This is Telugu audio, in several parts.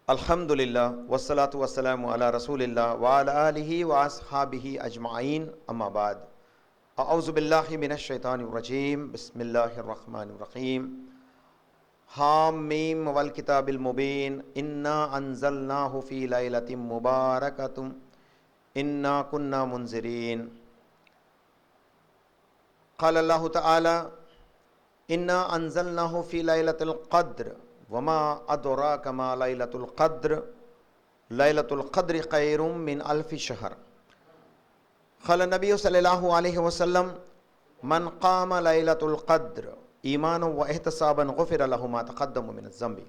अल्हम्दुलिल्लाह वस्सलातु वस्सलामु अला रसूलिल्लाह व अला आलिहि व अस्हाबिहि अजमाइन अम्मा बाद। अऊज़ु बिल्लाहि मिनश शैतानिर रजीम बिस्मिल्लाहिर रहमानिर रहीम। हाम मीम वल किताबिल मुबीन इन्ना अंज़लनाहु फ़ी लैलतिन मुबारकतिन इन्ना कुन्ना मुंज़िरीन। क़ाल अल्लाहु तआला इन्ना अंज़लनाहु फ़ी लैलतिल क़द्र वमा अदराका मा लैलतुल क़द्र खैरुम मिन अल्फ़ि शहर। क़ाल नबी सल्लल्लाहु अलैहि वसल्लम मन क़ाम लैलतुल क़द्र ईमानन व इहतिसाबन गुफ़िर लहु मा तक़द्दम मिन ज़ंबि।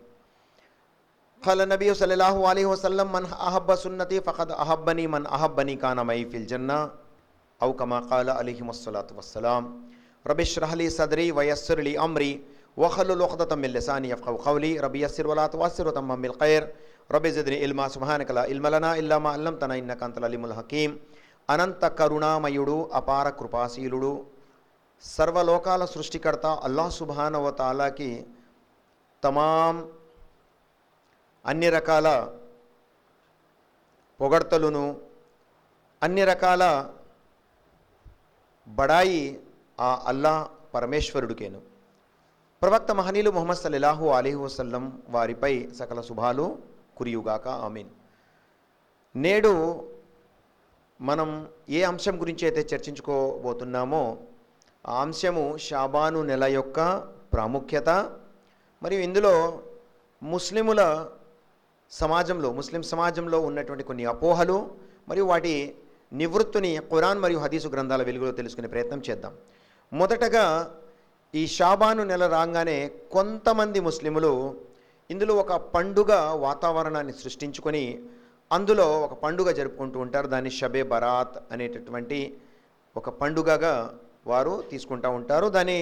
क़ाल नबी सल्लल्लाहु अलैहि वसल्लम मन अहब्ब सुन्नती फ़क़द अहब्बनी मन अहब्बनी कान मई फ़िल जन्नह औ कमा क़ाल अलैहिमुस्सलातु वस्सलाम। रब्बि इश्रह ली सदरी व यस्सिर ली अमरी वहलुल उक़दतम मिन लिसानी यफ़क़हू क़ौली। रब्बि यस्सिर वला तुअस्सिर वतम्मिम बिल खैर। रब्बि ज़िदनी इल्मा सुब्हानक ला इल्म लना इल्ला मा अल्लमतना इन्नका अंतल अलीमुल हकीम। అనంత కరుణామయుడు అపార కృపాశీలుడు సర్వలోకాల సృష్టికర్త అల్లాహ్ సుబ్హానహు వ తఆలాకి తమాం అన్ని రకాల పొగడ్తలును అన్ని రకాల బడాయి ఆ అల్లాహ్ పరమేశ్వరుడికేను. ప్రవక్త మహనీయులు ముహమ్మద్ సల్లల్లాహు అలైహి వసల్లం వారిపై సకల శుభాలు కురియుగాక, ఆమీన్. నేడు మనం ఏ అంశం గురించి అయితే చర్చించుకోబోతున్నామో ఆ అంశము షాబాను నెల యొక్క ప్రాముఖ్యత మరియు ఇందులో ముస్లిం సమాజంలో ఉన్నటువంటి కొన్ని అపోహలు మరియు వాటి నివృత్తిని ఖురాన్ మరియు హదీసు గ్రంథాల వెలుగులో తెలుసుకునే ప్రయత్నం చేద్దాం. మొదటగా ఈ షాబాను నెల రాగానే కొంతమంది ముస్లిములు ఇందులో ఒక పండుగ వాతావరణాన్ని సృష్టించుకొని అందులో ఒక పండుగ జరుపుకుంటూ ఉంటారు. దాన్ని షబే బరాత్ అనేటటువంటి ఒక పండుగగా వారు తీసుకుంటూ ఉంటారు, దాన్ని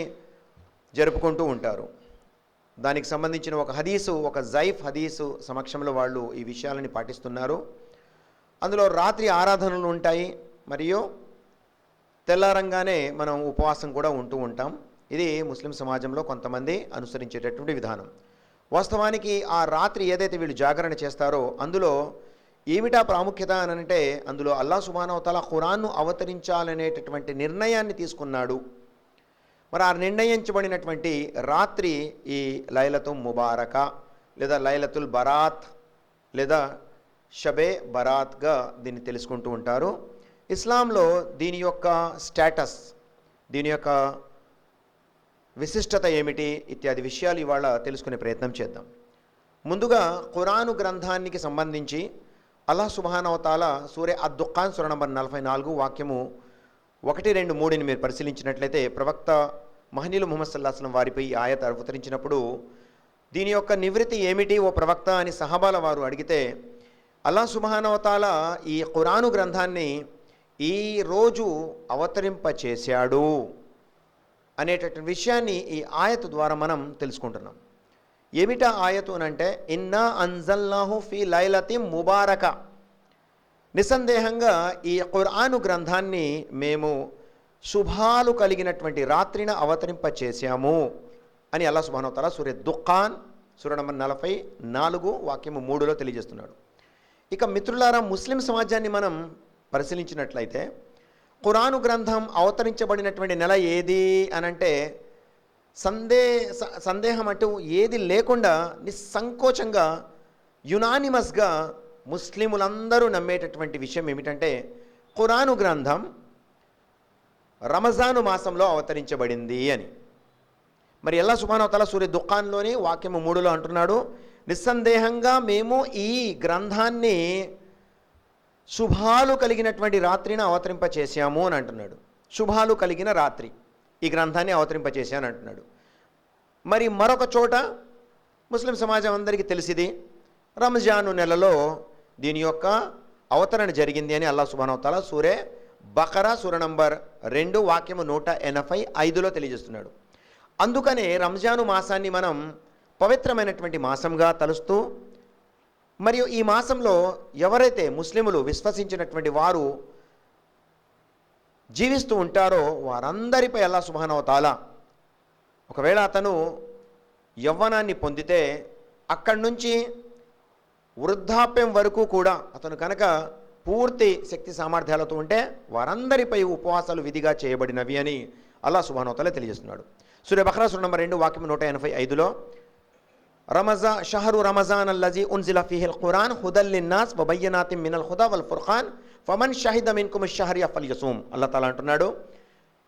జరుపుకుంటూ ఉంటారు. దానికి సంబంధించిన ఒక జైఫ్ హదీసు సమక్షంలో వాళ్ళు ఈ విషయాలని పాటిస్తున్నారు. అందులో రాత్రి ఆరాధనలు ఉంటాయి మరియు తెల్లారంగానే మనం ఉపవాసం కూడా ఉంటూ ఉంటాం. ఇది ముస్లిం సమాజంలో కొంతమంది అనుసరించేటటువంటి విధానం. వాస్తవానికి ఆ రాత్రి ఏదైతే వీళ్ళు జాగరణ చేస్తారో అందులో ఏమిటా ప్రాముఖ్యత అని అంటే అందులో అల్లాహ్ సుబ్హానహు వ తఆలా ఖురాన్ను అవతరించాలనేటటువంటి నిర్ణయాన్ని తీసుకున్నాడు. మరి ఆ నిర్ణయించబడినటువంటి రాత్రి ఈ లైలతుల్ ముబారక లేదా లైలతుల్ బరాత్ లేదా షబే బరాత్గా దీన్ని తెలుసుకుంటూ ఉంటారు. ఇస్లాంలో దీని యొక్క స్టేటస్, దీని యొక్క విశిష్టత ఏమిటి ఇత్యాది విషయాలు ఇవాళ తెలుసుకునే ప్రయత్నం చేద్దాం. ముందుగా ఖురాను గ్రంథానికి సంబంధించి అల్లాహ్ సుబ్హానహు వ తఆలా సూరే అద్-దుఖాన్ సూర నంబర్ 44 వాక్యము 1, 2, 3ని మీరు పరిశీలించినట్లయితే ప్రవక్త మహనీయులు ముహమ్మద్ సల్లల్లాహు అలైహి వసల్లం వారిపై ఈ ఆయత్ అవతరించినప్పుడు దీని యొక్క నివృత్తి ఏమిటి ఓ ప్రవక్త అని సహాబాల వారు అడిగితే అల్లాహ్ సుబ్హానహు వ తఆలా ఈ ఖురాను గ్రంథాన్ని ఈ రోజు అవతరింపచేశాడు అనేటటువంటి విషయాన్ని ఈ ఆయత్ ద్వారా మనం తెలుసుకుంటున్నాం. ఏమిటా ఆయతు అనంటే ఇన్నా అంజల్నాహు ఫీ లైలతిన్ ముబారక, నిస్సందేహంగా ఈ ఖురాను గ్రంథాన్ని మేము శుభాలు కలిగినటువంటి రాత్రిన అవతరింపచేశాము అని అల్లాహ్ సుబ్హానహు వ తఆలా సూరే దుఖాన్ సూర నంబర్ 44 వాక్యము 3లో తెలియజేస్తున్నాడు. ఇక మిత్రులారా, ముస్లిం సమాజాన్ని మనం పరిశీలించినట్లయితే ఖురాను గ్రంథం అవతరించబడినటువంటి నెల ఏది అనంటే సందేహం అంటూ ఏది లేకుండా నిస్సంకోచంగా యునానిమస్గా ముస్లిములందరూ నమ్మేటటువంటి విషయం ఏమిటంటే ఖురాను గ్రంథం రమజాను మాసంలో అవతరించబడింది అని. మరి అల్లాహ్ సుబ్హానహు వ తఆలా సూరే దుఖాన్లోని వాక్యము 3లో అంటున్నాడు, నిస్సందేహంగా మేము ఈ గ్రంథాన్ని శుభాలు కలిగినటువంటి రాత్రిని అవతరింపచేశాము అని అంటున్నాడు. శుభాలు కలిగిన రాత్రి ఈ గ్రంథాన్ని అవతరింపచేశాను అంటున్నాడు. మరి మరొక చోట ముస్లిం సమాజం అందరికీ తెలిసింది రంజాను నెలలో దీని యొక్క అవతరణ జరిగింది అని అల్లాహ్ సుబ్హానహు వ తఆలా సూరే బకరా సూర నంబర్ 2 వాక్యము 185లో తెలియజేస్తున్నాడు. అందుకనే రంజాను మాసాన్ని మనం పవిత్రమైనటువంటి మాసంగా తలుస్తూ మరియు ఈ మాసంలో ఎవరైతే ముస్లిములు విశ్వసించినటువంటి వారు జీవిస్తూ ఉంటారో వారందరిపై అల్లాహ్ సుబ్హానహు వ తఆలా ఒకవేళ అతను యవ్వనాన్ని పొందితే అక్కడి నుంచి వృద్ధాప్యం వరకు కూడా అతను కనుక పూర్తి శక్తి సామర్థ్యాలతో ఉంటే వారందరిపై ఉపవాసాలు విధిగా చేయబడినవి అని అల్లాహ్ సుబ్హానహు వ తఆలా తెలియజేస్తున్నాడు. సూరా బఖరా సూరా నంబర్ 2 వాక్యం 185లో షహరు రమజాన్ అల్లజీ ఉన్జిల ఫీహిల్ ఖురాన్ హుదల్ లిన్నాస్ వ బయ్యనాతిన్ మినల్ హుదా వల్ ఫుర్ఖాన్ ఫమన్ షహిద మిన్కుమ్ అష్-షహ్ర ఫల్యసుమ్. అల్లాహ్ తాలా అంటున్నాడు,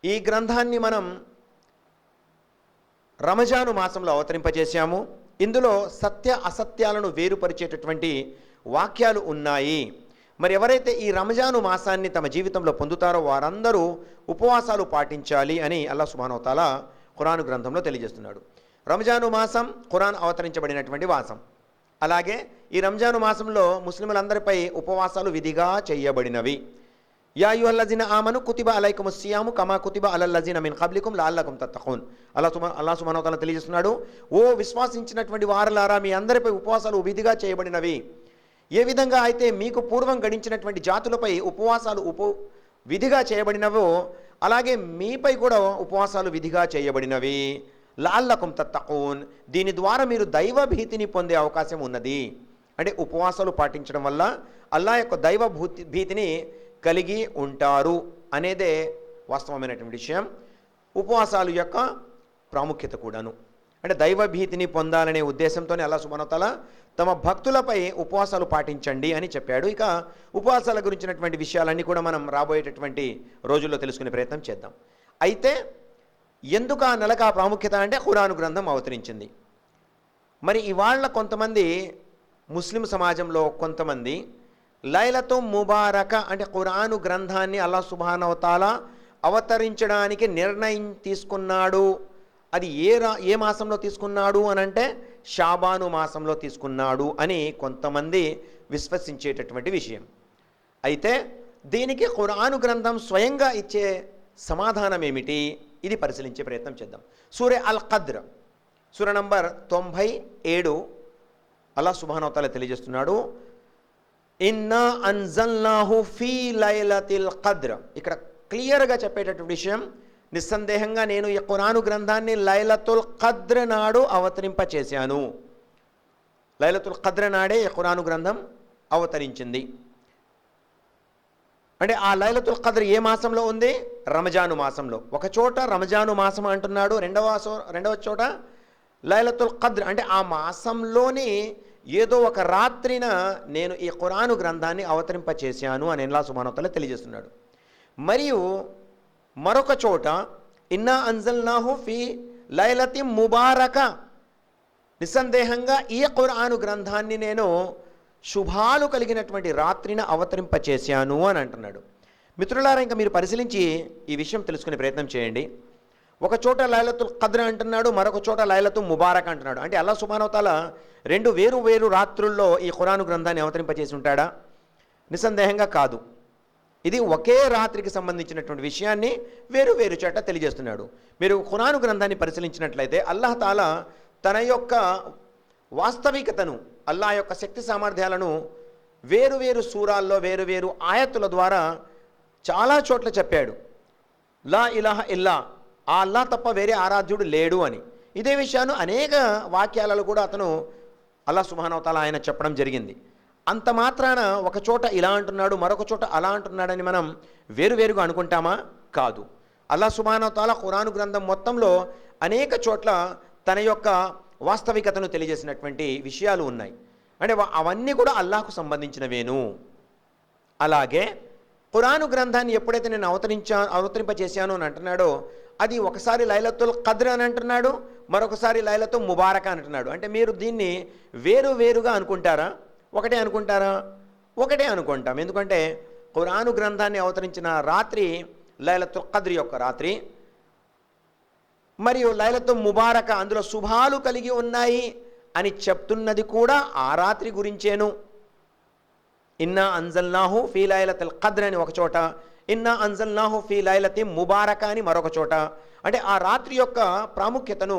ఈ గ్రంథాన్ని మనం రమజాను మాసంలో అవతరింపజేశాము. ఇందులో సత్య అసత్యాలను వేరుపరిచేటటువంటి వాక్యాలు ఉన్నాయి. మరి ఎవరైతే ఈ రంజాను మాసాన్ని తమ జీవితంలో పొందుతారో వారందరూ ఉపవాసాలు పాటించాలి అని అల్లాహ్ సుబ్హానహు వ తఆలా ఖురాను గ్రంథంలో తెలియజేస్తున్నాడు. రంజాను మాసం ఖురాన్ అవతరించబడినటువంటి మాసం. అలాగే ఈ రంజాను మాసంలో ముస్లింలందరిపై ఉపవాసాలు విధిగా చేయబడినవి. యా అయ్యుహల్లజీన ఆమను కుతిబ అలైకుముస్ సియాము కమా కుతిబ అలల్లజీన మిన్ ఖబ్లికుం లఅల్లకుం తత్తఖూన్. అల్లాహ్ సుబ్హానహు వ తఆలా తెలియజేస్తున్నాడు, ఓ విశ్వాసించినటువంటి వారలారా, మీ అందరిపై ఉపవాసాలు విధిగా చేయబడినవి. ఏ విధంగా అయితే మీకు పూర్వం గడించినటువంటి జాతులపై ఉపవాసాలు విధిగా చేయబడినవో అలాగే మీపై కూడా ఉపవాసాలు విధిగా చేయబడినవి. లఅల్లకుం తత్తఖూన్, దీని ద్వారా మీరు దైవ భీతిని పొందే అవకాశం ఉన్నది. అంటే ఉపవాసాలు పాటించడం వల్ల అల్లాహ్ యొక్క దైవ భీతిని కలిగి ఉంటారు అనేదే వాస్తవమైనటువంటి విషయం. ఉపవాసాలు యొక్క ప్రాముఖ్యత కూడాను అంటే దైవ భీతిని పొందాలనే ఉద్దేశంతోనే అల్లాహ్ సుబ్హానహు వ తఆలా తమ భక్తులపై ఉపవాసాలు పాటించండి అని చెప్పాడు. ఇక ఉపవాసాల గురించినటువంటి విషయాలన్నీ కూడా మనం రాబోయేటటువంటి రోజుల్లో తెలుసుకునే ప్రయత్నం చేద్దాం. అయితే ఎందుకు ఆ నెలకు ఆ ప్రాముఖ్యత అంటే ఖురాను గ్రంథం అవతరించింది. మరి ఇవాళ కొంతమంది ముస్లిం సమాజంలో కొంతమంది లైలతుల్ ముబారక అంటే ఖురాను గ్రంథాన్ని అల్లాహ్ సుబ్హానహు వ తఆలా అవతరించడానికి నిర్ణయం తీసుకున్నాడు. అది ఏ మాసంలో తీసుకున్నాడు అని అంటే షాబాను మాసంలో తీసుకున్నాడు అని కొంతమంది విశ్వసించేటటువంటి విషయం. అయితే దీనికి ఖురాను గ్రంథం స్వయంగా ఇచ్చే సమాధానం ఏమిటి, ఇది పరిశీలించే ప్రయత్నం చేద్దాం. సూరా అల్ ఖద్ర్ సూరా నంబర్ 97 అల్లాహ్ సుబ్హానహు వ తఆలా తెలియజేస్తున్నాడు, ఇన్నా అన్జల్నాహు ఫీ లైలతిల్ ఖద్ర్. ఇక్కడ క్లియర్గా చెప్పేటటువంటి విషయం, నిస్సందేహంగా నేను ఈ ఖురాను గ్రంథాన్ని లైలతుల్ ఖద్ర్ నాడు అవతరింపచేశాను. లైలతుల్ ఖద్ర్ నాడే ఈ ఖురాను గ్రంథం అవతరించింది. అంటే ఆ లైలతుల్ ఖద్ర్ ఏ మాసంలో ఉంది? రంజాను మాసంలో. ఒక చోట రంజాను మాసం అంటున్నాడు, రెండవ చోట లైలతుల్ ఖద్ర్ అంటే ఆ మాసంలోని ఏదో ఒక రాత్రిన నేను ఈ ఖురాను గ్రంథాన్ని అవతరింపచేశాను అని అల్లాహ్ సుబ్హానహు వ తఆలా తెలియజేస్తున్నాడు. మరియు మరొక చోట ఇన్నా అన్జల్నాహు ఫీ లైలతి ముబారక, నిస్సందేహంగా ఈ ఖురాను గ్రంథాన్ని నేను శుభాలు కలిగినటువంటి రాత్రిన అవతరింపచేశాను అని అంటున్నాడు. మిత్రులారా, ఇంకా మీరు పరిశీలించి ఈ విషయం తెలుసుకునే ప్రయత్నం చేయండి. ఒక చోట లైలతుల్ ఖద్ర్ అంటున్నాడు, మరొక చోట లైలతుల్ ముబారక్ అంటున్నాడు. అంటే అల్లాహ్ సుబ్హానహు వ తఆలా రెండు వేరు రాత్రుల్లో ఈ ఖురాను గ్రంథాన్ని అవతరింపచేసి ఉంటాడా? నిస్సందేహంగా కాదు. ఇది ఒకే రాత్రికి సంబంధించినటువంటి విషయాన్ని వేరు చోట తెలియజేస్తున్నాడు. మీరు ఖురాను గ్రంథాన్ని పరిశీలించినట్లయితే అల్లాహ్ తాలా తన యొక్క వాస్తవికతను, అల్లాహ్ యొక్క శక్తి సామర్థ్యాలను వేరు సూరాల్లో వేరు ఆయతుల ద్వారా చాలా చోట్ల చెప్పాడు. లా ఇలాహ ఇల్లా, ఆ అల్లాహ్ తప్ప వేరే ఆరాధ్యుడు లేడు అని. ఇదే విషయాన్ని అనేక వాక్యాలలో కూడా అతను అల్లాహ్ సుబ్హానహు వ తఆలా ఆయన చెప్పడం జరిగింది. అంత మాత్రాన ఒక చోట ఇలా అంటున్నాడు, మరొక చోట అలా అంటున్నాడని మనం వేరుగా అనుకుంటామా? కాదు. అల్లాహ్ సుబ్హానహు వ తఆలా ఖురాను గ్రంథం మొత్తంలో అనేక చోట్ల తన యొక్క వాస్తవికతను తెలియజేసినటువంటి విషయాలు ఉన్నాయి. అంటే అవన్నీ కూడా అల్లాహ్కు సంబంధించినవేను. అలాగే ఖురాను గ్రంథాన్ని ఎప్పుడైతే నేను అవతరింపచేశాను అని అంటున్నాడో అది ఒకసారి లైలతుల్ ఖద్ర్ అని అంటున్నాడు, మరొకసారి లైలతుల్ ముబారక అని అంటున్నాడు. అంటే మీరు దీన్ని వేరుగా అనుకుంటారా? ఒకటే అనుకుంటారా? ఒకటే అనుకుంటాం. ఎందుకంటే ఖురాను గ్రంథాన్ని అవతరించిన రాత్రి లైలతుల్ ఖద్ర్ యొక్క రాత్రి, మరియు లైలతుల్ ముబారక అందులో శుభాలు కలిగి ఉన్నాయి అని చెప్తున్నది కూడా ఆ రాత్రి గురించేను. ఇన్నా అన్జల్నాహు ఫీ లైలతుల్ ఖద్ర్ అని ఒక చోట, ఇన్నా అన్జల్నాహు ఫీ లైలతి ముబారక అని మరొక చోట. అంటే ఆ రాత్రి యొక్క ప్రాముఖ్యతను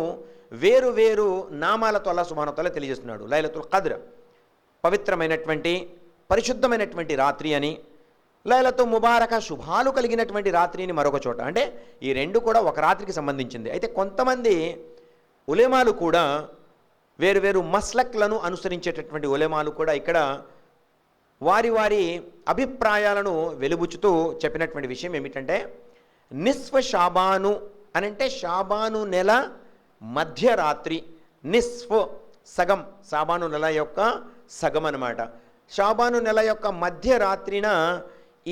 వేరు నామాలతో అల్లాహ్ సుబ్హానహు వ తఆలా తెలియజేస్తున్నాడు. లైలతుల్ ఖద్ర్ పవిత్రమైనటువంటి పరిశుద్ధమైనటువంటి రాత్రి అని, లైలతుల్ ముబారక శుభాలు కలిగినటువంటి రాత్రి అని మరొక చోట. అంటే ఈ రెండు కూడా ఒక రాత్రికి సంబంధించింది. అయితే కొంతమంది ఉలమాలు కూడా వేరు వేరు మస్లక్లను అనుసరించేటటువంటి ఉలమాలు కూడా ఇక్కడ వారి వారి అభిప్రాయాలను వెలుబుచ్చుతూ చెప్పినటువంటి విషయం ఏమిటంటే, నిస్ఫ్ షాబాను అనంటే షాబాను నెల మధ్యరాత్రి, నిస్ఫ్ సగం, షాబాను నెల యొక్క సగం అన్నమాట. షాబాను నెల యొక్క మధ్యరాత్రిన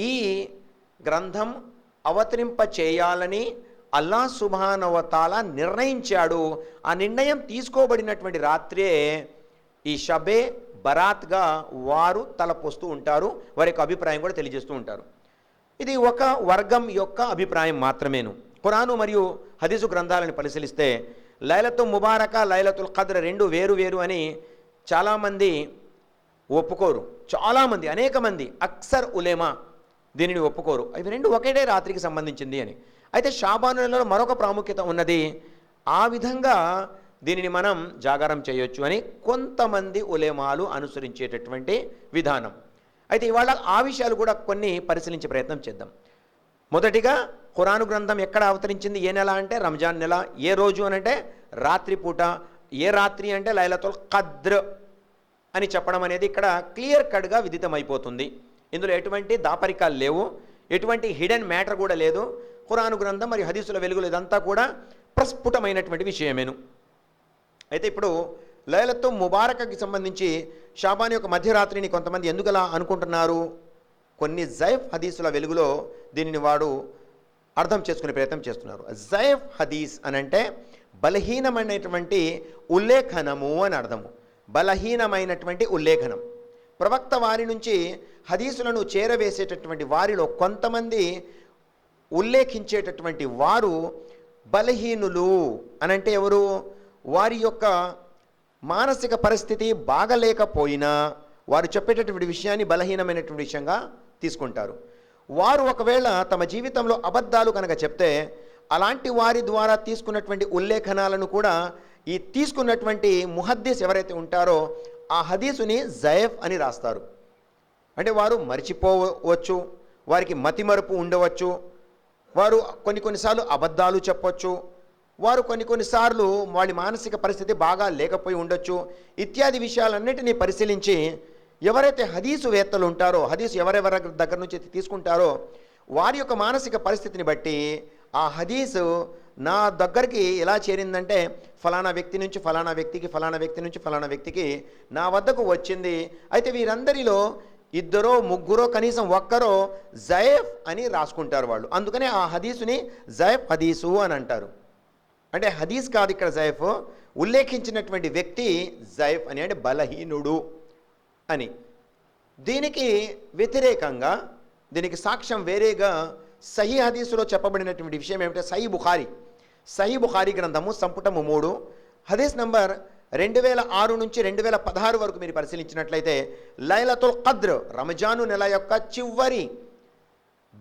ఈ గ్రంథం అవతరింప చేయాలని అల్లాహ్ సుబ్హానహు వ తఆలా నిర్ణయించాడు. ఆ నిర్ణయం తీసుకోబడినటువంటి రాత్రే ఈ షబే బరాత్గా వారు తలపోస్తూ ఉంటారు, వారి యొక్క అభిప్రాయం కూడా తెలియజేస్తూ ఉంటారు. ఇది ఒక వర్గం యొక్క అభిప్రాయం మాత్రమేను. ఖురాను మరియు హదీసు గ్రంథాలను పరిశీలిస్తే లైలతుల్ ముబారక, లైలతుల్ ఖద్ర్ రెండు వేరు వేరు అని చాలామంది ఒప్పుకోరు. చాలామంది, అనేక మంది, అక్సర్ ఉలేమా దీనిని ఒప్పుకోరు. ఇవి రెండు ఒకేటే రాత్రికి సంబంధించింది అని. అయితే షాబాను నెలలో మరొక ప్రాముఖ్యత ఉన్నది. ఆ విధంగా దీనిని మనం జాగారం చేయొచ్చు అని కొంతమంది ఉలేమాలు అనుసరించేటటువంటి విధానం. అయితే ఇవాళ ఆ విషయాలు కూడా కొన్ని పరిశీలించే ప్రయత్నం చేద్దాం. మొదటిగా ఖురాను గ్రంథం ఎక్కడ అవతరించింది, ఏ నెల అంటే రంజాన్ నెల. ఏ రోజు అనంటే రాత్రిపూట. ఏ రాత్రి అంటే లైలతుల్ ఖద్ర్ అని చెప్పడం అనేది ఇక్కడ క్లియర్ కట్గా విదితమైపోతుంది. ఇందులో ఎటువంటి దాపరికాలు లేవు, ఎటువంటి హిడెన్ మ్యాటర్ కూడా లేదు. ఖురాను గ్రంథం మరియు హదీసుల వెలుగులు ఇదంతా కూడా ప్రస్ఫుటమైనటువంటి విషయమేను. అయితే ఇప్పుడు లైలతుల్ ముబారకకి సంబంధించి షాబాన్ యొక్క మధ్యరాత్రిని కొంతమంది ఎందుకు అలా అనుకుంటున్నారు, కొన్ని జైఫ్ హదీసుల వెలుగులో దీనిని వాడు అర్థం చేసుకునే ప్రయత్నం చేస్తున్నారు. జైఫ్ హదీస్ అనంటే బలహీనమైనటువంటి ఉల్లేఖనము అని అర్థము. బలహీనమైనటువంటి ఉల్లేఖనం. ప్రవక్త వారి నుంచి హదీసులను చేరవేసేటటువంటి వారిలో కొంతమంది ఉల్లేఖించేటటువంటి వారు బలహీనులు అనంటే ఎవరు, వారి యొక్క మానసిక పరిస్థితి బాగలేకపోయినా వారు చెప్పేటటువంటి విషయాన్ని బలహీనమైనటువంటి విషయంగా తీసుకుంటారు. వారు ఒకవేళ తమ జీవితంలో అబద్ధాలు కనుక చెప్తే అలాంటి వారి ద్వారా తీసుకున్నటువంటి ఉల్లేఖనాలను కూడా ఈ తీసుకున్నటువంటి ముహద్దీస్ ఎవరైతే ఉంటారో ఆ హదీసుని జైఫ్ అని రాస్తారు. అంటే వారు మర్చిపోవచ్చు, వారికి మతిమరుపు ఉండవచ్చు, వారు కొన్నిసార్లు అబద్ధాలు చెప్పవచ్చు, వారు కొన్నిసార్లు వాళ్ళ మానసిక పరిస్థితి బాగా లేకపోయి ఉండొచ్చు. ఇత్యాది విషయాలన్నిటినీ పరిశీలించి ఎవరైతే హదీసు వేత్తలు ఉంటారో, హదీసు ఎవరెవరి దగ్గర నుంచి తీసుకుంటారో వారి యొక్క మానసిక పరిస్థితిని బట్టి ఆ హదీసు నా దగ్గరికి ఎలా చేరిందంటే ఫలానా వ్యక్తి నుంచి ఫలానా వ్యక్తికి, ఫలానా వ్యక్తి నుంచి ఫలానా వ్యక్తికి నా వద్దకు వచ్చింది. అయితే వీరందరిలో ఇద్దరో ముగ్గురో కనీసం ఒక్కరో జైఫ్ అని రాసుకుంటారు వాళ్ళు. అందుకనే ఆ హదీసుని జైఫ్ హదీసు అని అంటారు. అంటే హదీస్ కాదు ఇక్కడ జైఫ్, ఉల్లేఖించినటువంటి వ్యక్తి జైఫ్ అని, అంటే బలహీనుడు అని. దీనికి వ్యతిరేకంగా, దీనికి సాక్ష్యం వేరేగా సహీ హదీసులో చెప్పబడినటువంటి విషయం ఏమిటంటే సహీ బుఖారీ గ్రంథము సంపుటము 3 హదీస్ నంబర్ 2006 నుంచి 2016 వరకు మీరు పరిశీలించినట్లయితే లైలతుల్ ఖద్ర్ రంజాను నెల యొక్క చివరి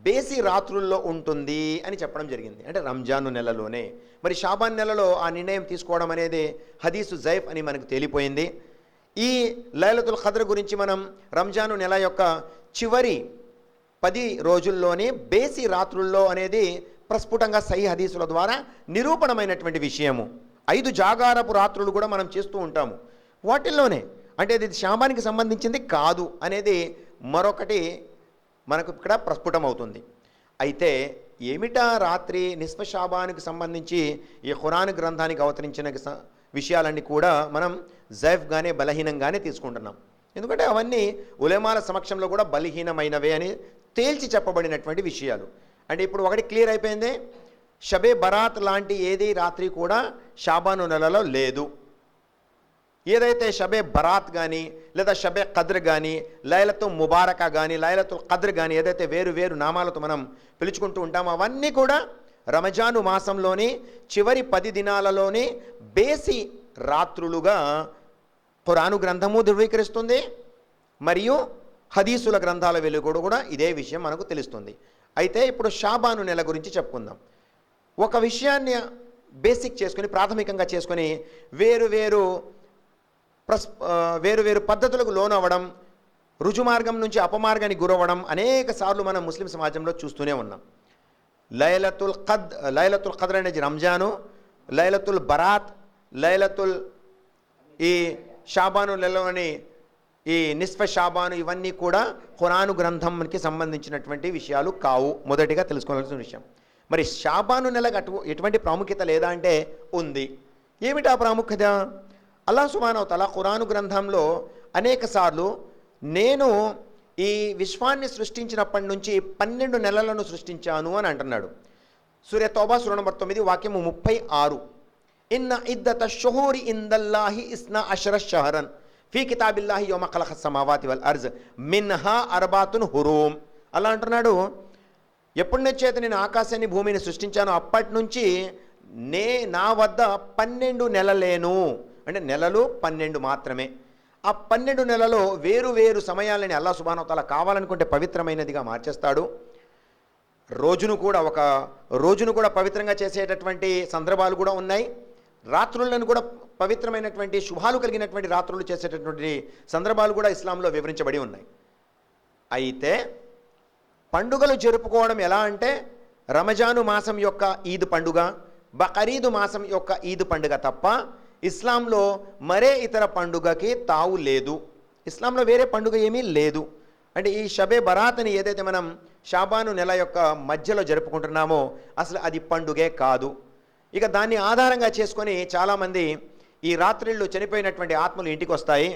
బేసి రాత్రుల్లో ఉంటుంది అని చెప్పడం జరిగింది. అంటే రంజాను నెలలోనే. మరి షాబాన్ నెలలో ఆ నిర్ణయం తీసుకోవడం అనేది హదీసు జైఫ్ అని మనకు తేలిపోయింది. ఈ లైలతుల్ ఖద్ర్ గురించి మనం రంజాను నెల యొక్క చివరి 10 రోజుల్లోనే బేసి రాత్రుల్లో అనేది ప్రస్ఫుటంగా సహీ హదీసుల ద్వారా నిరూపణమైనటువంటి విషయము. 5 జాగారపు రాత్రులు కూడా మనం చేస్తూ ఉంటాము. వాటిల్లోనే అంటే ఇది షాబానికి సంబంధించింది కాదు అనేది మరొకటి మనకు ఇక్కడ ప్రస్ఫుటమవుతుంది. అయితే ఏమిటా రాత్రి నిస్ఫ షాబానికి సంబంధించి ఈ ఖురాన్ గ్రంథానికి అవతరించిన విషయాలన్నీ కూడా మనం జైఫ్గానే బలహీనంగానే తీసుకుంటున్నాం. ఎందుకంటే అవన్నీ ఉలమాల సమక్షంలో కూడా బలహీనమైనవే అని తేల్చి చెప్పబడినటువంటి విషయాలు. అంటే ఇప్పుడు ఒకటి క్లియర్ అయిపోయింది, షబే బరాత్ లాంటి ఏది రాత్రి కూడా షాబాను నెలలో లేదు. ఏదైతే షబే బరాత్ కానీ లేదా షబే ఖద్ర్ కానీ లైలతుల్ ముబారక కానీ లైలతుల్ ఖద్ర్ కానీ ఏదైతే వేరు వేరు నామాలతో మనం పిలుచుకుంటూ ఉంటామో అవన్నీ కూడా రంజాను మాసంలోని చివరి 10 దినాలలోని బేసి రాత్రులుగా ఖురాను గ్రంథము ధృవీకరిస్తుంది. మరియు హదీసుల గ్రంథాల వెలుగుడు కూడా ఇదే విషయం మనకు తెలుస్తుంది. అయితే ఇప్పుడు షాబాను నెల గురించి చెప్పుకుందాం. ఒక విషయాన్ని బేసిక్ చేసుకొని, ప్రాథమికంగా చేసుకొని వేరు వేరు పద్ధతులకు లోనవ్వడం, రుజుమార్గం నుంచి అపమార్గానికి గురవ్వడం అనేక సార్లు మనం ముస్లిం సమాజంలో చూస్తూనే ఉన్నాం. లైలతుల్ ఖద్ర్ అనేది రంజాను, లైలతుల్ బరాత్, లైలతుల్ ఈ షాబాను నెలలోని ఈ నిస్ఫ షాబాను ఇవన్నీ కూడా ఖురాను గ్రంథంకి సంబంధించినటువంటి విషయాలు కావు. మొదటిగా తెలుసుకోవాల్సిన విషయం. మరి షాబాను నెలకు ఎటువంటి ప్రాముఖ్యత లేదా అంటే ఉంది. ఏమిటి ఆ ప్రాముఖ్యత? అల్లాహ్ సుబ్హానహు వ తఆలా ఖురాను గ్రంథంలో అనేక సార్లు నేను ఈ విశ్వాన్ని సృష్టించినప్పటి నుంచి 12 నెలలను సృష్టించాను అని అంటున్నాడు. సూర తౌబా సూర నంబర్ 9 వాక్యము 36. ఇన్న ఇద్దత షుహూరి ఇందల్లాహి ఇస్నా అషర షహరన్ ఫీ కితాబిల్లాహి యౌమ ఖలఖస్ సమావాతి వల్ అర్జ్ మిన్హా అర్బాతున్ హురూమ్. అలా అంటున్నాడు, ఎప్పటి నుంచైతే నేను ఆకాశాన్ని భూమిని సృష్టించానో అప్పటి నుంచి నా వద్ద 12 నెలలేను, అంటే నెలలు 12 మాత్రమే. ఆ 12 నెలలో వేరు వేరు సమయాలని అల్లాహ్ సుబ్హానహు వ తఆలా కావాలనుకుంటే పవిత్రమైనదిగా మార్చేస్తాడు. ఒక రోజును కూడా పవిత్రంగా చేసేటటువంటి సందర్భాలు కూడా ఉన్నాయి. రాత్రులను కూడా పవిత్రమైనటువంటి శుభాలు కలిగినటువంటి రాత్రులు చేసేటటువంటి సందర్భాలు కూడా ఇస్లాంలో వివరించబడి ఉన్నాయి. అయితే పండుగలు జరుపుకోవడం ఎలా అంటే రమజాను మాసం యొక్క ఈద్ పండుగ, బకరీదు మాసం యొక్క ఈద్ పండుగ తప్ప ఇస్లాంలో మరే ఇతర పండుగకి తావు లేదు. ఇస్లాంలో వేరే పండుగ ఏమీ లేదు. అంటే ఈ షబే బరాత్ని ఏదైతే మనం షాబాను నెల యొక్క మధ్యలో జరుపుకుంటున్నామో అసలు అది పండుగే కాదు. ఇక దాన్ని ఆధారంగా చేసుకొని చాలామంది ఈ రాత్రిళ్ళు చనిపోయినటువంటి ఆత్మలు ఇంటికి వస్తాయి,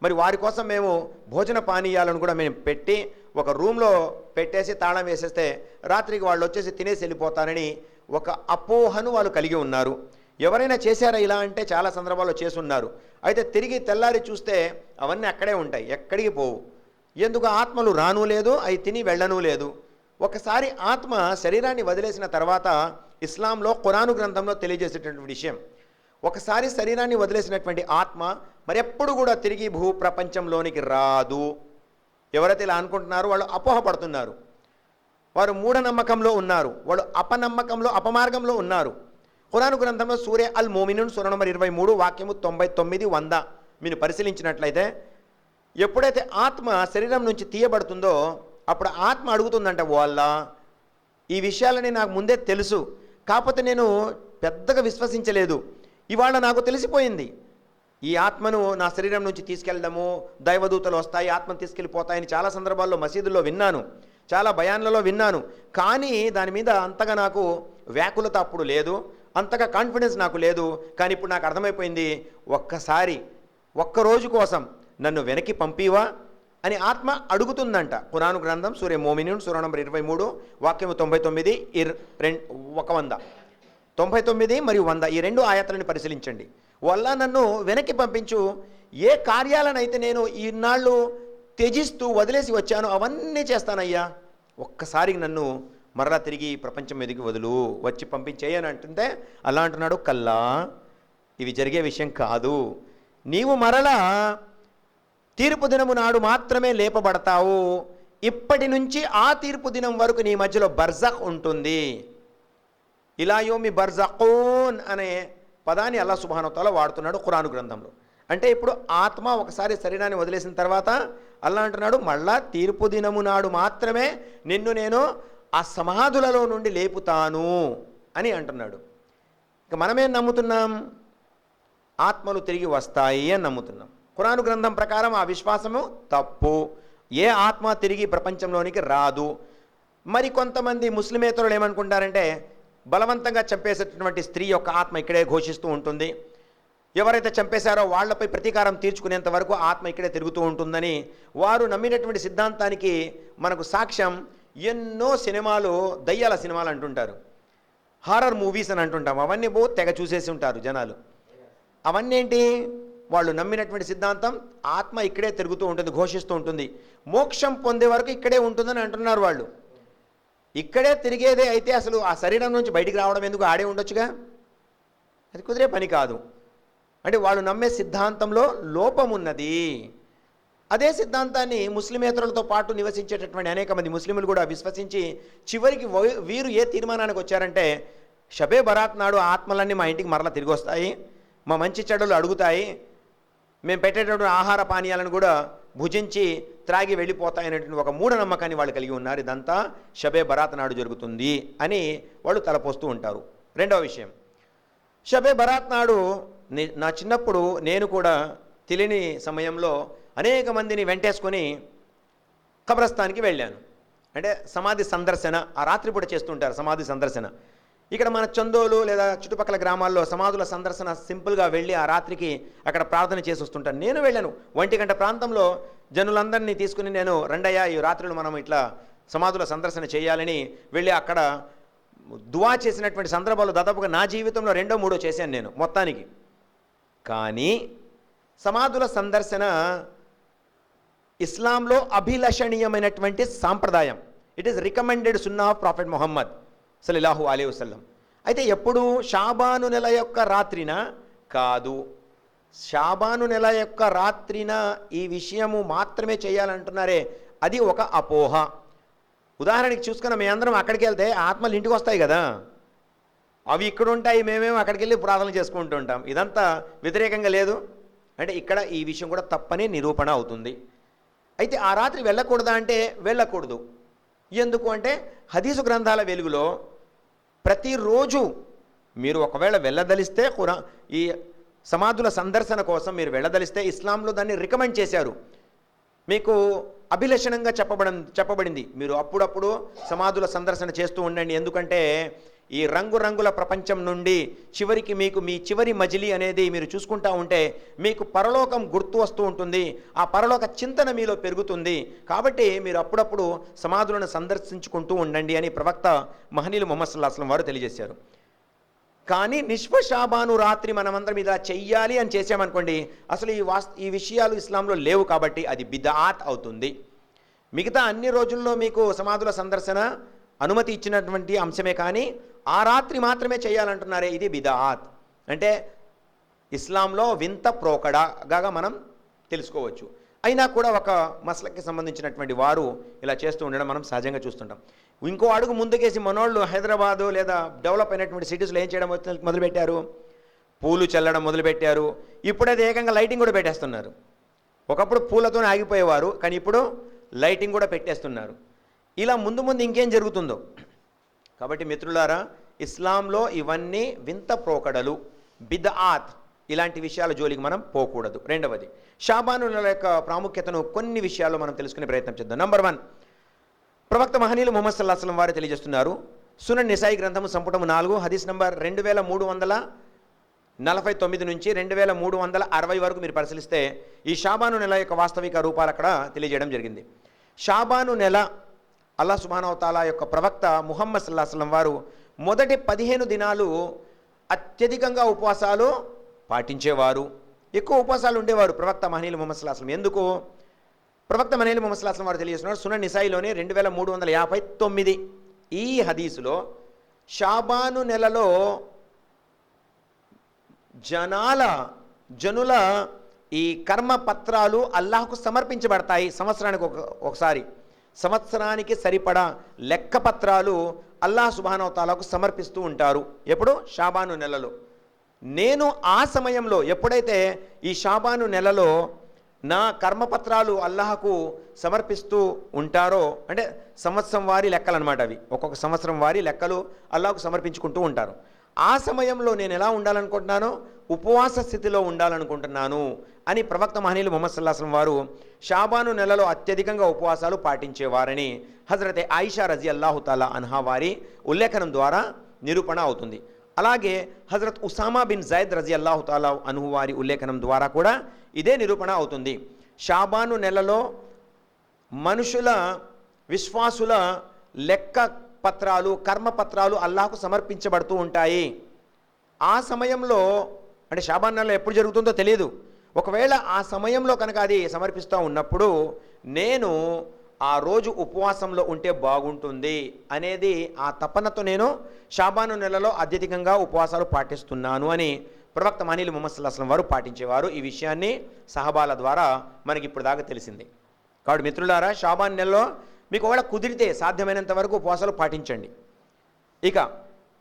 మరి వారి కోసం మేము భోజన పానీయాలను కూడా మేము పెట్టి ఒక రూమ్లో పెట్టేసి తాళం వేసేస్తే రాత్రికి వాళ్ళు వచ్చేసి తినేసి వెళ్ళిపోతారని ఒక అపోహను వాళ్ళు కలిగి ఉన్నారు. ఎవరైనా చేశారా ఇలా అంటే చాలా సందర్భాల్లో చేసున్నారు. అయితే తిరిగి తెల్లారి చూస్తే అవన్నీ అక్కడే ఉంటాయి, ఎక్కడికి పోవు. ఎందుకు? ఆత్మలు రాను లేదు, అవి తిని వెళ్ళను లేదు. ఒకసారి ఆత్మ శరీరాన్ని వదిలేసిన తర్వాత ఇస్లాంలో ఖురాను గ్రంథంలో తెలియజేసేటటువంటి విషయం, ఒకసారి శరీరాన్ని వదిలేసినటువంటి ఆత్మ మరెప్పుడు కూడా తిరిగి భూప్రపంచంలోనికి రాదు. ఎవరైతే ఇలా అనుకుంటున్నారో వాళ్ళు అపోహపడుతున్నారు, వారు మూఢనమ్మకంలో ఉన్నారు, వాళ్ళు అపమార్గంలో ఉన్నారు. ఖురాను గ్రంథంలో సూరే అల్ మోమినూన్ సూర నంబర్ 23 వాక్యము 99, 100 మీరు పరిశీలించినట్లయితే ఎప్పుడైతే ఆత్మ శరీరం నుంచి తీయబడుతుందో అప్పుడు ఆత్మ అడుగుతుందంట, వాళ్ళ ఈ విషయాలని నాకు ముందే తెలుసు, కాకపోతే నేను పెద్దగా విశ్వసించలేదు, ఇవాళ నాకు తెలిసిపోయింది. ఈ ఆత్మను నా శరీరం నుంచి తీసుకెళ్ళడము, దైవదూతలు వస్తాయి ఆత్మను తీసుకెళ్ళిపోతాయని చాలా సందర్భాల్లో మసీదుల్లో విన్నాను, చాలా బయాన్లలో విన్నాను. కానీ దాని మీద అంతగా నాకు వ్యాకులత అప్పుడు లేదు, అంతగా కాన్ఫిడెన్స్ నాకు లేదు. కానీ ఇప్పుడు నాకు అర్థమైపోయింది, ఒక్క రోజు కోసం నన్ను వెనక్కి పంపివా అని ఆత్మ అడుగుతుందంట. ఖురాను గ్రంథం సూరే మోమినూన్ సూర నంబర్ 23 వాక్యము 99, 100, 99 మరియు 100 ఈ 2 ఆయతలను పరిశీలించండి. వల్ల నన్ను వెనక్కి పంపించు, ఏ కార్యాలనైతే నేను ఈనాళ్ళు త్యజిస్తూ వదిలేసి వచ్చానో అవన్నీ చేస్తానయ్యా, ఒక్కసారి నన్ను మరలా తిరిగి ప్రపంచం మీదకి వచ్చి పంపించేయని అంటుంటే అలా అంటున్నాడు, కల్లా ఇవి జరిగే విషయం కాదు, నీవు మరలా తీర్పు దినము నాడు మాత్రమే లేపబడతావు, ఇప్పటి నుంచి ఆ తీర్పు దినం వరకు నీ మధ్యలో బర్జఖ్ ఉంటుంది. ఇలాయోమి బర్జఖూన్ అనే పదాన్ని అల్లాహ్ సుబ్హానహు వ తఆలా వాడుతున్నాడు ఖురాను గ్రంథంలో. అంటే ఇప్పుడు ఆత్మ ఒకసారి శరీరాన్ని వదిలేసిన తర్వాత అల్లాహ్ అంటున్నాడు, మళ్ళా తీర్పు దినము నాడు మాత్రమే నిన్ను నేను ఆ సమాధులలో నుండి లేపుతాను అని అంటున్నాడు. ఇక మనమేం నమ్ముతున్నాం? ఆత్మలు తిరిగి వస్తాయి అని నమ్ముతున్నాం. ఖురాను గ్రంథం ప్రకారం ఆ విశ్వాసము తప్పు, ఏ ఆత్మ తిరిగి ప్రపంచంలోనికి రాదు. మరి కొంతమంది ముస్లిమేతరులు ఏమనుకుంటారంటే బలవంతంగా చంపేసేటటువంటి స్త్రీ యొక్క ఆత్మ ఇక్కడే ఘోషిస్తూ ఉంటుంది, ఎవరైతే చంపేశారో వాళ్లపై ప్రతీకారం తీర్చుకునేంత వరకు ఆత్మ ఇక్కడే తిరుగుతూ ఉంటుందని వారు నమ్మినటువంటి సిద్ధాంతానికి మనకు సాక్ష్యం ఎన్నో సినిమాలు, దయ్యాల సినిమాలు అంటుంటారు, హారర్ మూవీస్ అని అంటుంటాం, అవన్నీ తెగ చూసేసి ఉంటారు జనాలు. అవన్నీ ఏంటి? వాళ్ళు నమ్మినటువంటి సిద్ధాంతం ఆత్మ ఇక్కడే తిరుగుతూ ఉంటుంది, ఘోషిస్తూ ఉంటుంది, మోక్షం పొందే వరకు ఇక్కడే ఉంటుందని అంటున్నారు వాళ్ళు. ఇక్కడే తిరిగేదే అయితే అసలు ఆ శరీరం నుంచి బయటికి రావడం ఎందుకు? ఆడే ఉండొచ్చుగా, అది కుదిరే పని కాదు. అంటే వాళ్ళు నమ్మే సిద్ధాంతంలో లోపం ఉన్నది. అదే సిద్ధాంతాన్ని ముస్లిమేతరులతో పాటు నివసించేటటువంటి అనేక మంది ముస్లింలు కూడా విశ్వసించి చివరికి వీరు ఏ తీర్మానానికి వచ్చారంటే షబే బరాత్ నాడు ఆత్మలన్నీ మా ఇంటికి మరలా తిరిగి వస్తాయి, మా మంచి చెడులు అడుగుతాయి, మేము పెట్టేటటువంటి ఆహార పానీయాలను కూడా భుజించి త్రాగి వెళ్ళిపోతాయనేటువంటి ఒక మూఢనమ్మకాన్ని వాళ్ళు కలిగి ఉన్నారు. ఇదంతా షబే బరాత్ నాడు జరుగుతుంది అని వాళ్ళు తలపోస్తూ ఉంటారు. రెండవ విషయం, షబే బరాత్ నాడు నా చిన్నప్పుడు నేను కూడా తెలియని సమయంలో అనేక మందిని వెంటేసుకొని కబ్రస్థానికి వెళ్ళాను. అంటే సమాధి సందర్శన ఆ రాత్రిపూట చేస్తుంటారు సమాధి సందర్శన. ఇక్కడ మన చందోలు లేదా చుట్టుపక్కల గ్రామాల్లో సమాధుల సందర్శన సింపుల్గా వెళ్ళి ఆ రాత్రికి అక్కడ ప్రార్థన చేసి వస్తుంటాను. నేను వెళ్ళాను 1 గంట ప్రాంతంలో జనులందరినీ తీసుకుని నేను రండయ్య ఈ రాత్రులు మనం ఇట్లా సమాధుల సందర్శన చేయాలని వెళ్ళి అక్కడ దువా చేసినటువంటి సందర్భాలు దాదాపుగా నా జీవితంలో 2, 3 చేశాను నేను మొత్తానికి. కానీ సమాధుల సందర్శన ఇస్లాంలో అభిలషణీయమైనటువంటి సాంప్రదాయం. ఇట్ ఈస్ రికమెండెడ్ సున్నా ఆఫ్ ప్రాఫెట్ ముహమ్మద్ సల్లల్లాహు అలైహి వసల్లం. అయితే ఎప్పుడు షాబాను నెల యొక్క రాత్రిన కాదు, షాబాను నెల యొక్క రాత్రిన ఈ విషయము మాత్రమే చేయాలంటున్నారే, అది ఒక అపోహ. ఉదాహరణకి చూసుకున్న మేమందరం అక్కడికి వెళ్తే ఆత్మలు ఇంటికి వస్తాయి కదా, అవి ఇక్కడ ఉంటాయి, మేమేమో అక్కడికి వెళ్ళి ప్రార్థన చేసుకుంటూ ఉంటాం. ఇదంతా వ్యతిరేకంగా లేదు అంటే ఇక్కడ ఈ విషయం కూడా తప్పని నిరూపణ అవుతుంది. అయితే ఆ రాత్రి వెళ్ళకూడదా అంటే వెళ్ళకూడదు. ఎందుకు అంటే హదీసు గ్రంథాల వెలుగులో ప్రతిరోజు మీరు ఒకవేళ వెళ్ళదలిస్తే ఈ సమాధుల సందర్శన కోసం మీరు వెళ్ళదలిస్తే ఇస్లాంలో దాన్ని రికమెండ్ చేశారు. మీకు అభిలషణంగా చెప్పబడింది మీరు అప్పుడప్పుడు సమాధుల సందర్శన చేస్తూ ఉండండి. ఎందుకంటే ఈ రంగురంగుల ప్రపంచం నుండి చివరికి మీకు మీ చివరి మజిలీ అనేది మీరు చూసుకుంటూ ఉంటే మీకు పరలోకం గుర్తు వస్తూ ఉంటుంది, ఆ పరలోక చింతన మీలో పెరుగుతుంది. కాబట్టి మీరు అప్పుడప్పుడు సమాధులను సందర్శించుకుంటూ ఉండండి అని ప్రవక్త మహనీయులు ముహమ్మద్ సల్లల్లాహు అలైహి వసల్లం వారు తెలియజేశారు. కానీ నిష్ఫ షాబాను రాత్రి మనమందరం ఇలా చెయ్యాలి అని చేసామనుకోండి, అసలు ఈ విషయాలు ఇస్లాంలో లేవు కాబట్టి అది బిద్ఆత్ అవుతుంది. మిగతా అన్ని రోజుల్లో మీకు సమాధుల సందర్శన అనుమతి ఇచ్చినటువంటి అంశమే, కానీ ఆ రాత్రి మాత్రమే చేయాలంటున్నారే, ఇది బిద్ఆత్. అంటే ఇస్లాంలో వింత ప్రోకడగా మనం తెలుసుకోవచ్చు. అయినా కూడా ఒక మసలకి సంబంధించినటువంటి వారు ఇలా చేస్తూ ఉండడం మనం సహజంగా చూస్తుంటాం. ఇంకో అడుగు ముందుకేసి మనోళ్ళు హైదరాబాదు లేదా డెవలప్ అయినటువంటి సిటీస్లో ఏం చేయడం మొదలుపెట్టారు, పూలు చల్లడం మొదలుపెట్టారు. ఇప్పుడు అది ఏకంగా లైటింగ్ కూడా పెట్టేస్తున్నారు. ఒకప్పుడు పూలతోనే ఆగిపోయేవారు, కానీ ఇప్పుడు లైటింగ్ కూడా పెట్టేస్తున్నారు. ఇలా ముందు ముందు ఇంకేం జరుగుతుందో. కాబట్టి మిత్రులారా, ఇస్లాంలో ఇవన్నీ వింత ప్రోకడలు, బిద్ఆత్, ఇలాంటి విషయాల జోలికి మనం పోకూడదు. రెండవది, షాబాను నెల యొక్క ప్రాముఖ్యతను కొన్ని విషయాల్లో మనం తెలుసుకునే ప్రయత్నం చేద్దాం. నంబర్ 1, ప్రవక్త మహనీయులు ముహమ్మద్ సల్లల్లాహు అలైహి వసల్లం వారు తెలియజేస్తున్నారు. సునన్ నిసాయి గ్రంథము సంపుటము 4 హదీస్ నంబర్ 2349 నుంచి 2360 వరకు మీరు పరిశీలిస్తే ఈ షాబాను నెల యొక్క వాస్తవిక రూపాలు అక్కడ తెలియజేయడం జరిగింది. షాబాను నెల అల్లాహ్ సుబ్హానహు వ తఆలా యొక్క ప్రవక్త ముహమ్మద్ సల్లల్లాహు అలైహి వసల్లం వారు మొదటి 15 దినాలు అత్యధికంగా ఉపవాసాలు పాటించేవారు, ఎక్కువ ఉపవాసాలు ఉండేవారు ప్రవక్త మహనీయులు ముహమ్మద్ సల్లల్లాహు అలైహి వసల్లం. ఎందుకు? ప్రవక్త మహనీయులు ముహమ్మద్ సల్లల్లాహు అలైహి వసల్లం వారు తెలియజేస్తున్నారు సునన్ నిసాయిలోని 2359 ఈ హదీసులో షాబాను నెలలో జనుల ఈ కర్మపత్రాలు అల్లాహకు సమర్పించబడతాయి. సంవత్సరానికి ఒకసారి, సంవత్సరానికి సరిపడా లెక్కపత్రాలు అల్లాహ్ సుబ్హానహు వ తఆలాకు సమర్పిస్తూ ఉంటారు. ఎప్పుడు? షాబాను నెలలో. నేను ఆ సమయంలో ఎప్పుడైతే ఈ షాబాను నెలలో నా కర్మపత్రాలు అల్లాహకు సమర్పిస్తూ ఉంటారో, అంటే సంవత్సరం వారి లెక్కలు అనమాట అవి, ఒక్కొక్క సంవత్సరం వారి లెక్కలు అల్లాహకు సమర్పించుకుంటూ ఉంటారు. ఆ సమయంలో నేను ఎలా ఉండాలనుకుంటున్నానో ఉపవాస స్థితిలో ఉండాలనుకుంటున్నాను అని ప్రవక్త మహనీయులు ముహమ్మద్ సల్లల్లాహు అలైహి వసల్లం వారు షాబాను నెలలో అత్యధికంగా ఉపవాసాలు పాటించేవారని హజరతే ఆయిషా రజియల్లాహు తాలా అన్హా వారి ఉల్లేఖనం ద్వారా నిరూపణ అవుతుంది. అలాగే హజరత్ ఉసామా బిన్ జైద్ రజియల్లాహు తాలా అన్హు వారి ఉల్లేఖనం ద్వారా కూడా ఇదే నిరూపణ అవుతుంది. షాబాను నెలలో మనుషుల విశ్వాసుల లెక్క పత్రాలు, కర్మపత్రాలు అల్లాహకు సమర్పించబడుతూ ఉంటాయి. ఆ సమయంలో, అంటే షాబాన్ నెలలో ఎప్పుడు జరుగుతుందో తెలియదు, ఒకవేళ ఆ సమయంలో కనుక అది సమర్పిస్తూ ఉన్నప్పుడు నేను ఆ రోజు ఉపవాసంలో ఉంటే బాగుంటుంది అనేది ఆ తపనతో నేను షాబాను నెలలో అత్యధికంగా ఉపవాసాలు పాటిస్తున్నాను అని ప్రవక్త మహనీయులు ముహమ్మద్ సల్లల్లాహు అలైహి వసల్లం వారు పాటించేవారు. ఈ విషయాన్ని సహబాల ద్వారా మనకి ఇప్పుడు దాకా తెలిసింది. కాబట్టి మిత్రులారా, షాబాన్ నెలలో మీకు ఒకవేళ కుదిరితే సాధ్యమైనంత వరకు ఉపవాసాలు పాటించండి. ఇక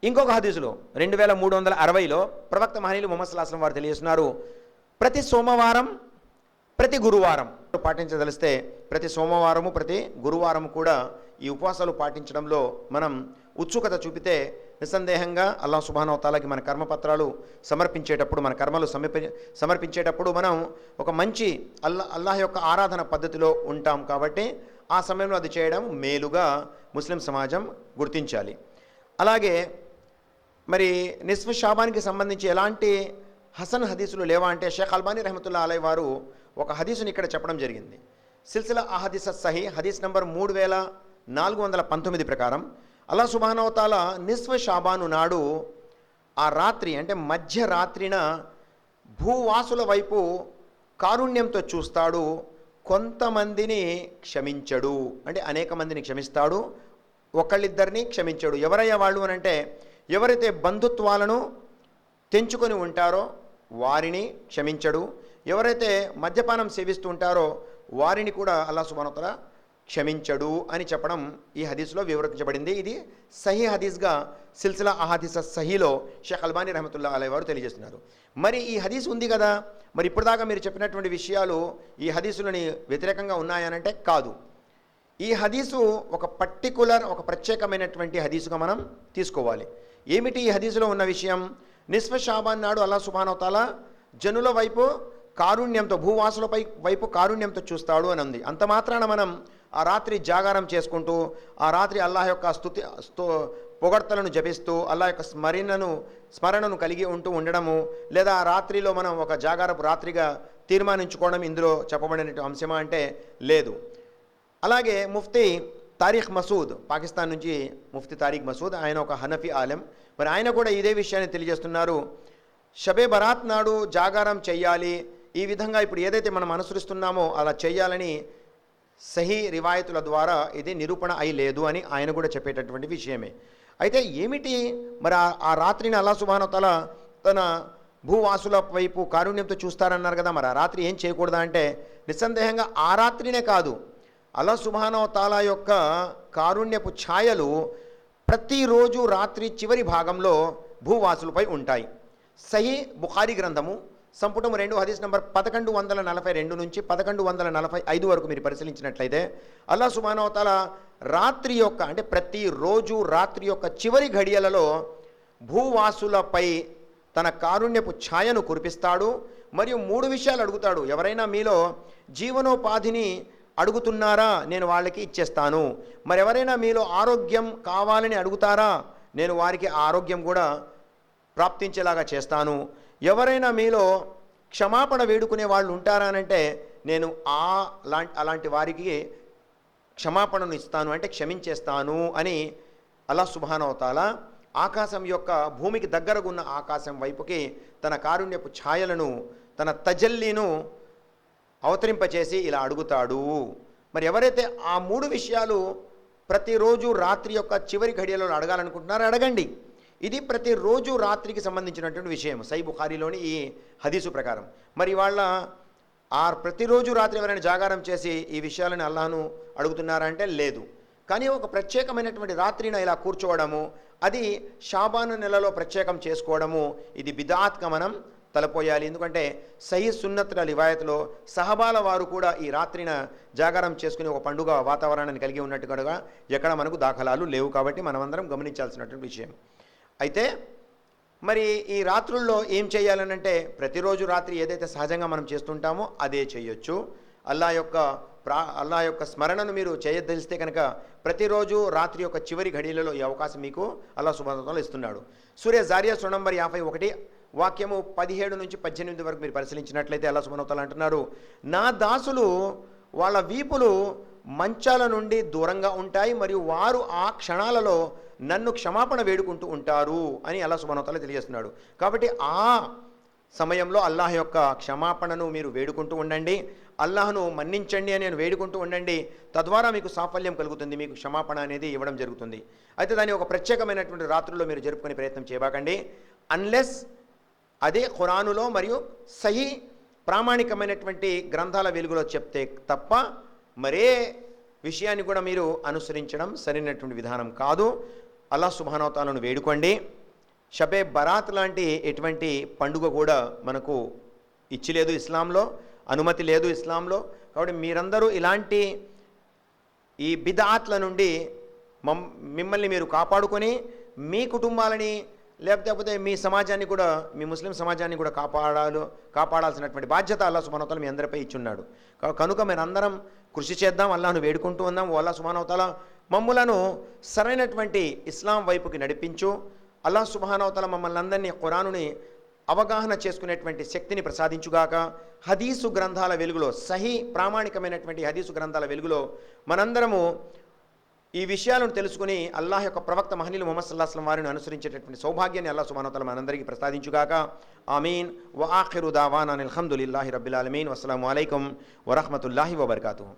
ఇంకొక హదీసులో 2360లో ప్రవక్త మహనీయులు ముహమ్మద్ సల్లల్లాహు అలైహి వసల్లం వారు తెలియజేస్తున్నారు, ప్రతి సోమవారం ప్రతి గురువారం పాటించదలిస్తే ప్రతి సోమవారము ప్రతి గురువారం కూడా ఈ ఉపవాసాలు పాటించడంలో మనం ఉత్సుకత చూపితే నిస్సందేహంగా అల్లాహ్ సుబ్హానహు వ తఆలాకి మన కర్మపత్రాలు సమర్పించేటప్పుడు, మన కర్మలు సమర్పించేటప్పుడు మనం ఒక మంచి అల్లాహ్ యొక్క ఆరాధన పద్ధతిలో ఉంటాం కాబట్టి ఆ సమయంలో అది చేయడం మేలుగా ముస్లిం సమాజం గుర్తించాలి. అలాగే మరి నిస్ఫ్ షాబాన్కి సంబంధించి ఎలాంటి హసన్ హదీసులు లేవా అంటే షేఖ్ అల్బానీ రహమతుల్లాహి అలైహి వారు ఒక హదీసుని ఇక్కడ చెప్పడం జరిగింది. సిల్సిలా అహదీస్ సహీ హదీస్ నంబర్ 3419 ప్రకారం అల్లాహ్ సుబ్హానహు వ తఆలా నిస్ఫ్ షాబాను నాడు ఆ రాత్రి అంటే మధ్యరాత్రిన భూవాసుల వైపు కారుణ్యంతో చూస్తాడు, కొంతమందిని క్షమించడు. అంటే అనేక మందిని క్షమిస్తాడు, ఒకళ్ళిద్దరిని క్షమించడు. ఎవరయ్యా వాళ్ళు అని అంటే ఎవరైతే బంధుత్వాలను తెంచుకొని ఉంటారో వారిని క్షమించడు, ఎవరైతే మద్యపానం సేవిస్తూ ఉంటారో వారిని కూడా అల్లాహ్ సుబ్హానహు వ తఆలా క్షమించడు అని చెప్పడం ఈ హదీస్లో వివరించబడింది. ఇది సహీ హదీస్గా సిల్సిలా అహాదీస్ సహీలో షేఖ్ అల్బానీ రహమతుల్లాహి అలైహి వారు తెలియజేస్తున్నారు. మరి ఈ హదీస్ ఉంది కదా, మరి ఇప్పటిదాకా మీరు చెప్పినటువంటి విషయాలు ఈ హదీసులని వ్యతిరేకంగా ఉన్నాయనంటే కాదు. ఈ హదీసు ఒక ప్రత్యేకమైనటువంటి హదీసుగా మనం తీసుకోవాలి. ఏమిటి ఈ హదీసులో ఉన్న విషయం? నిస్ఫ్ షాబాన్ నాడు అల్లాహ్ సుబ్హానహు వ తఆలా జనుల వైపు కారుణ్యంతో, భూవాసుల వైపు కారుణ్యంతో చూస్తాడు అని ఉంది. అంత మాత్రాన మనం ఆ రాత్రి జాగారం చేసుకుంటూ ఆ రాత్రి అల్లాహ్ యొక్క పొగడ్తలను జపిస్తూ అల్లాహ్ యొక్క స్మరణను కలిగి ఉండడము, లేదా ఆ రాత్రిలో మనం ఒక జాగారపు రాత్రిగా తీర్మానించుకోవడం ఇందులో చెప్పబడిన అంశమా అంటే లేదు. అలాగే ముఫ్తీ తారిఖ్ మసూద్, పాకిస్తాన్ నుంచి ముఫ్తీ తారిఖ్ మసూద్, ఆయన ఒక హనఫీ ఆలెం, మరి ఆయన కూడా ఇదే విషయాన్ని తెలియజేస్తున్నారు. షబే బరాత్ నాడు జాగారం చెయ్యాలి, ఈ విధంగా ఇప్పుడు ఏదైతే మనం అనుసరిస్తున్నామో అలా చేయాలని సహీ రివాయతుల ద్వారా ఇది నిరూపణ అయి లేదు అని ఆయన కూడా చెప్పేటటువంటి విషయమే. అయితే ఏమిటి మరి ఆ రాత్రిని అల్లాహ్ సుబ్హానహు వ తఆలా తన భూవాసుల వైపు కారుణ్యంతో చూస్తారన్నారు కదా, మరి ఆ రాత్రి ఏం చేయకూడదా అంటే నిస్సందేహంగా ఆ రాత్రినే కాదు, అల్లాహ్ సుబ్హానహు వ తఆలా యొక్క కారుణ్యపు ఛాయలు ప్రతిరోజు రాత్రి చివరి భాగంలో భూవాసులపై ఉంటాయి. సహీ బుఖారీ గ్రంథము సంపుటం 2 హదీస్ నంబర్ 1142 నుంచి 1145 వరకు మీరు పరిశీలించినట్లయితే అల్లాహ్ సుబ్హానహు వ తఆలా రాత్రి యొక్క అంటే ప్రతిరోజు రాత్రి యొక్క చివరి ఘడియలలో భూవాసులపై తన కారుణ్యపు ఛాయను కురిపిస్తాడు. మరియు 3 విషయాలు అడుగుతాడు. ఎవరైనా మీలో జీవనోపాధిని అడుగుతున్నారా, నేను వాళ్ళకి ఇచ్చేస్తాను. మరి ఎవరైనా మీలో ఆరోగ్యం కావాలని అడుగుతారా, నేను వారికి ఆరోగ్యం కూడా ప్రాప్తించేలాగా చేస్తాను. ఎవరైనా మీలో క్షమాపణ వేడుకునే వాళ్ళు ఉంటారానంటే నేను అలాంటి వారికి క్షమాపణను ఇస్తాను, అంటే క్షమించేస్తాను అని అల్లాహ్ సుబ్హానహు వ తఆలా ఆకాశం యొక్క భూమికి దగ్గరగా ఉన్న ఆకాశం వైపుకి తన కారుణ్యపు ఛాయలను, తన తజల్లీను అవతరింపచేసి ఇలా అడుగుతాడు. మరి ఎవరైతే ఆ 3 విషయాలు ప్రతిరోజు రాత్రి యొక్క చివరి ఘడియలలో అడగాలనుకుంటున్నారో అడగండి. ఇది ప్రతిరోజు రాత్రికి సంబంధించినటువంటి విషయం సహీ బుఖారీలోని ఈ హదీసు ప్రకారం. మరి వాళ్ళ ప్రతిరోజు రాత్రి ఎవరైనా జాగారం చేసి ఈ విషయాలను అల్లాహ్ను అడుగుతున్నారంటే లేదు. కానీ ఒక ప్రత్యేకమైనటువంటి రాత్రిని ఇలా కూర్చోవడము, అది షాబాను నెలలో ప్రత్యేకం చేసుకోవడము, ఇది బిదాత్గా మనం తలపోయాలి. ఎందుకంటే సహీ సున్నతుల రివాయత్లో సహబాల వారు కూడా ఈ రాత్రిన జాగారం చేసుకుని ఒక పండుగ వాతావరణాన్ని కలిగి ఉన్నట్టుగా ఎక్కడ మనకు దాఖలాలు లేవు. కాబట్టి మనమందరం గమనించాల్సినటువంటి విషయం. అయితే మరి ఈ రాత్రుల్లో ఏం చేయాలనంటే ప్రతిరోజు రాత్రి ఏదైతే సహజంగా మనం చేస్తుంటామో అదే చేయొచ్చు. అల్లాహ్ యొక్క స్మరణను మీరు చేయదలిస్తే కనుక ప్రతిరోజు రాత్రి యొక్క చివరి ఘడియలలో ఈ అవకాశం మీకు అల్లాహ్ సుబ్హానహు వ తఆలా ఇస్తున్నాడు. సూర్య జారియా సూరా నంబర్ 51 వాక్యము 17 నుంచి 18 వరకు మీరు పరిశీలించినట్లయితే అల్లాహ్ సుబ్హానహు వ తఆలా అంటున్నారు, నా దాసులు వాళ్ళ వీపులు మంచాల నుండి దూరంగా ఉంటాయి మరియు వారు ఆ క్షణాలలో నన్ను క్షమాపణ వేడుకుంటూ ఉంటారు అని అల్లాహ్ సుబ్హానహు వ తఆలా తెలియజేస్తున్నాడు. కాబట్టి ఆ సమయంలో అల్లాహ్ యొక్క క్షమాపణను మీరు వేడుకుంటూ ఉండండి, అల్లాహ్ను మన్నించండి అని నేను వేడుకుంటూ ఉండండి. తద్వారా మీకు సాఫల్యం కలుగుతుంది, మీకు క్షమాపణ అనేది ఇవ్వడం జరుగుతుంది. అయితే దాన్ని ఒక ప్రత్యేకమైనటువంటి రాత్రుల్లో మీరు జరుపుకునే ప్రయత్నం చేయబాకండి. అన్లెస్ అదే ఖురానులో మరియు సహీ ప్రామాణికమైనటువంటి గ్రంథాల వెలుగులో చెప్తే తప్ప మరే విషయాన్ని కూడా మీరు అనుసరించడం సరైనటువంటి విధానం కాదు. అల్లాహ్ సుబ్హానహు వ తఆలాను వేడుకోండి. షబే బరాత్ లాంటి ఎటువంటి పండుగ కూడా మనకు ఇచ్చిలేదు ఇస్లాంలో, అనుమతి లేదు ఇస్లాంలో. కాబట్టి మీరందరూ ఇలాంటి ఈ బిదాత్ల నుండి మిమ్మల్ని మీరు కాపాడుకొని మీ కుటుంబాలని లేకపోతే మీ సమాజాన్ని కూడా, మీ ముస్లిం సమాజాన్ని కూడా కాపాడాల్సినటువంటి బాధ్యత అల్లాహ్ సుబ్హానహు వ తఆలా మీ అందరిపై ఇచ్చున్నాడు. కనుక మనందరం కృషి చేద్దాం, అల్లాహ్ను వేడుకుంటూ ఉందాం. ఓ అల్లాహ్ సుబ్హానహు వ తఆలా మమ్ములను సరైనటువంటి ఇస్లాం వైపుకి నడిపించు. అల్లాహ్ సుబ్హానహు వ తఆలా మమ్మల్ని అందరినీ ఖురానుని అవగాహన చేసుకునేటువంటి శక్తిని ప్రసాదించుగాక. హదీసు గ్రంథాల వెలుగులో, సహీ ప్రామాణికమైనటువంటి హదీసు గ్రంథాల వెలుగులో మనందరము ఈ విషయాలను తెలుసుకుని అల్లాహ్ యొక్క ప్రవక్త మహనీయులు ముహమ్మద్ సల్లల్లాహు అలైహి వసల్లం వారిని అనుసరించేటటువంటి సౌభాగ్యాన్ని అల్లాహ్ సుబ్హానహు వ తఆలా మనందరికీ ప్రసాదించుగాక. ఆమీన్. వ ఆఖిరు దావానా అనిల్ హమ్దులిల్లాహి రబ్బిల్ ఆలమీన్. వస్సలాము అలైకుం వరహ్మతుల్లాహి వబర్కాతుహు.